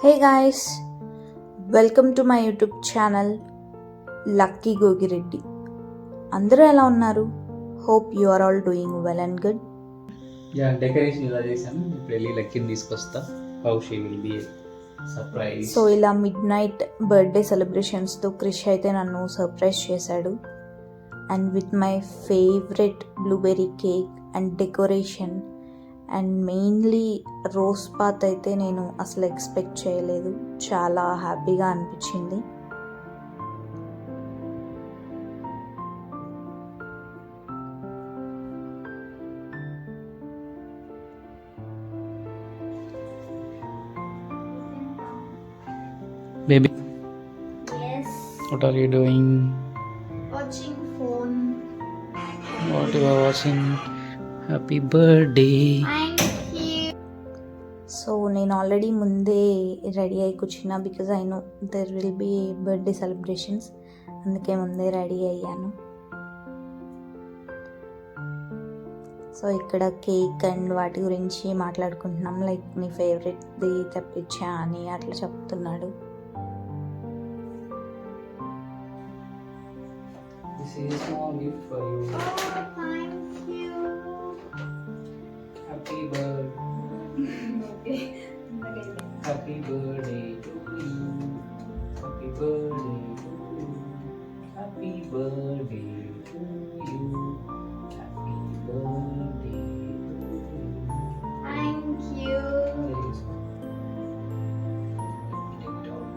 Hey guys, welcome to my YouTube channel Lucky Gogireddy. అందరూ ఎలా ఉన్నారు? Hope you are all doing well and good. Decoration ఇలా చేశాను. ఇప్పుడు వెళ్ళి లక్కీని తీసుకొస్తా. How she will be surprise. So ఇలా మిడ్ నైట్ బర్త్డే సెలబ్రేషన్స్తో క్రిష్ అయితే నన్ను సర్ప్రైజ్ చేశాడు. And with my favourite blueberry cake and decoration and mainly rose path అయితే నేను అసలు ఎక్స్పెక్ట్ చేయలేదు. చాలా హ్యాపీగా అనిపించింది. Baby, Yes, what are you doing? watching phone. What you are watching? Happy birthday. Thank you. So నేను already ముందే ready అయి కూర్చున్నా because I know there will be birthday celebrations. అందుకే ముందే రెడీ అయ్యాను. సో ఇక్కడ కేక్ అండ్ వాటి గురించి మాట్లాడుకుంటున్నాం. లైక్ నీ ఫేవరెట్ది తెప్పించా అని అట్లా చెప్తున్నాడు. This is a small gift for you. Oh, thank you. Happy birthday. Happy birthday to you. Happy birthday to you. Happy birthday to you. Happy birthday to you. Thank you. There is one. Let me take it out.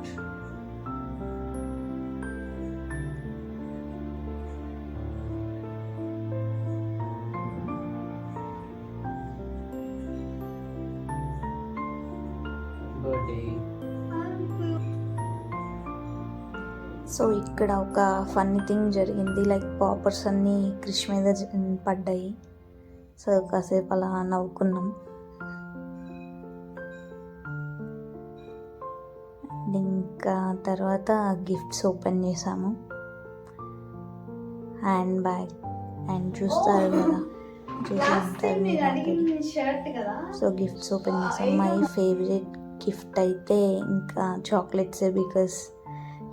Birthday. So ఇక్కడ ఒక funny thing జరిగింది. Like poppers అన్నీ క్రిష్ మీద పడ్డాయి. So కాసేపు అలా నవ్వుకున్నాం. And ఇంకా తర్వాత గిఫ్ట్స్ ఓపెన్ చేసాము. హ్యాండ్ బ్యాగ్ అండ్ చూస్తారు కదా, చూసి ఉంటారు మీరు already. షర్ట్ కదా. సో గిఫ్ట్స్ ఓపెన్ చేసాం. మై ఫేవరెట్ గిఫ్ట్ అయితే ఇంకా చాక్లెట్సే, బికాస్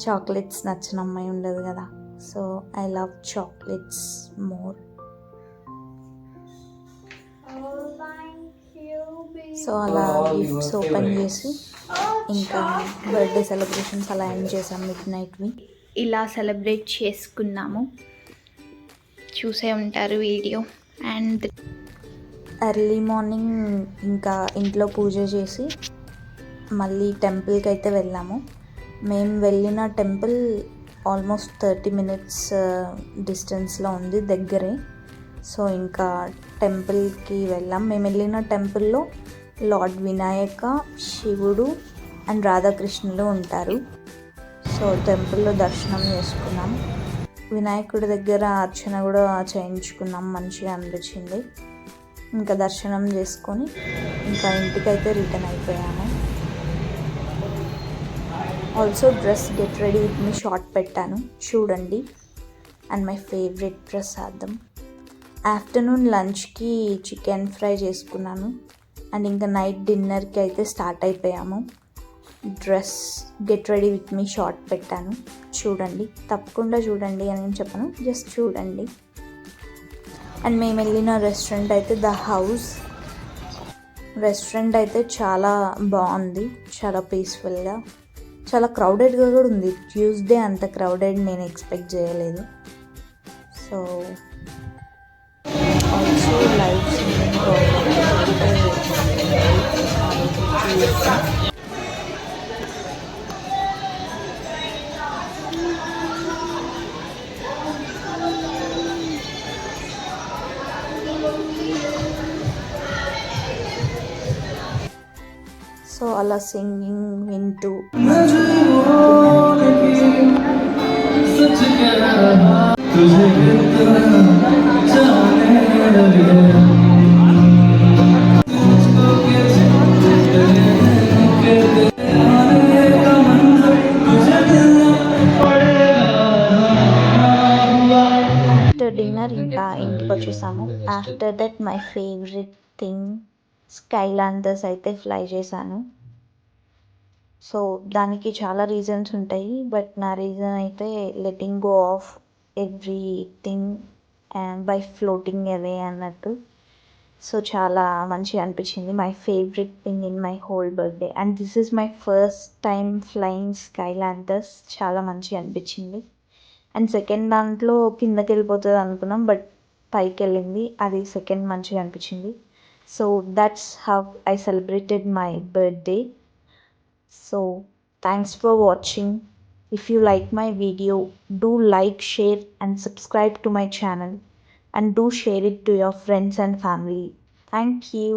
చాక్లెట్స్ నచ్చిన అమ్మాయి ఉండదు కదా. So I love chocolates more. Oh, thank you, baby. So అలా గిఫ్ట్స్ ఓపెన్ చేసి ఇంకా బర్త్డే సెలబ్రేషన్స్ అలా ఎండ్ చేసాం మిడ్ నైట్వి. ఇలా సెలబ్రేట్ చేసుకున్నాము. చూసే ఉంటారు వీడియో. అండ్ ఎర్లీ మార్నింగ్ ఇంకా ఇంట్లో పూజ చేసి మళ్ళీ టెంపుల్కి అయితే వెళ్ళాము. మేము వెళ్ళిన టెంపుల్ ఆల్మోస్ట్ 30 minutes డిస్టెన్స్లో ఉంది, దగ్గరే. సో ఇంకా టెంపుల్కి వెళ్ళాం. మేము వెళ్ళిన టెంపుల్లో లార్డ్ వినాయక, శివుడు అండ్ రాధాకృష్ణులు ఉంటారు. సో టెంపుల్లో దర్శనం చేసుకున్నాం. వినాయకుడి దగ్గర అర్చన కూడా చేయించుకున్నాం. మంచిగా అనిపించింది. ఇంకా దర్శనం చేసుకొని ఇంకా ఇంటికైతే రిటర్న్ అయిపోయాము. Also dress get ready with me short పెట్టాను, చూడండి. అండ్ మై ఫేవరెట్ ప్రసాదం. ఆఫ్టర్నూన్ లంచ్కి చికెన్ ఫ్రై చేసుకున్నాను. అండ్ ఇంకా నైట్ డిన్నర్కి అయితే స్టార్ట్ అయిపోయాము. Dress get ready with me short పెట్టాను, చూడండి. తప్పకుండా చూడండి అని నేను చెప్పను, జస్ట్ చూడండి. అండ్ మేము వెళ్ళిన రెస్టారెంట్ అయితే ద హౌస్ రెస్టారెంట్ అయితే చాలా బాగుంది. చాలా పీస్ఫుల్గా, చాలా క్రౌడెడ్గా కూడా ఉంది. ట్యూస్డే అంత క్రౌడెడ్ నేను ఎక్స్పెక్ట్ చేయలేదు. So also live singing so అలా సింగింగ్ వింటూ డిన్నర్ ఇంకా ఇంటికి వచ్చేసాము. After that my favourite thing sky lanterns అయితే ఫ్లై చేశాను. సో దానికి చాలా రీజన్స్ ఉంటాయి, బట్ నా రీజన్ అయితే letting go of everything by floating away అన్నట్టు. సో చాలా మంచిగా అనిపించింది. My favourite thing in my whole birthday and this is my first time flying sky lanterns. చాలా మంచిగా అనిపించింది. అండ్ సెకండ్ దాంట్లో కిందకి వెళ్ళిపోతుంది అనుకున్నాం, బట్ పైకి వెళ్ళింది. అది సెకండ్ మంచిగా అనిపించింది. So that's how I celebrated my birthday. So thanks for watching. If you like my video, do like, share and subscribe to my channel and do share it to your friends and family. Thank you.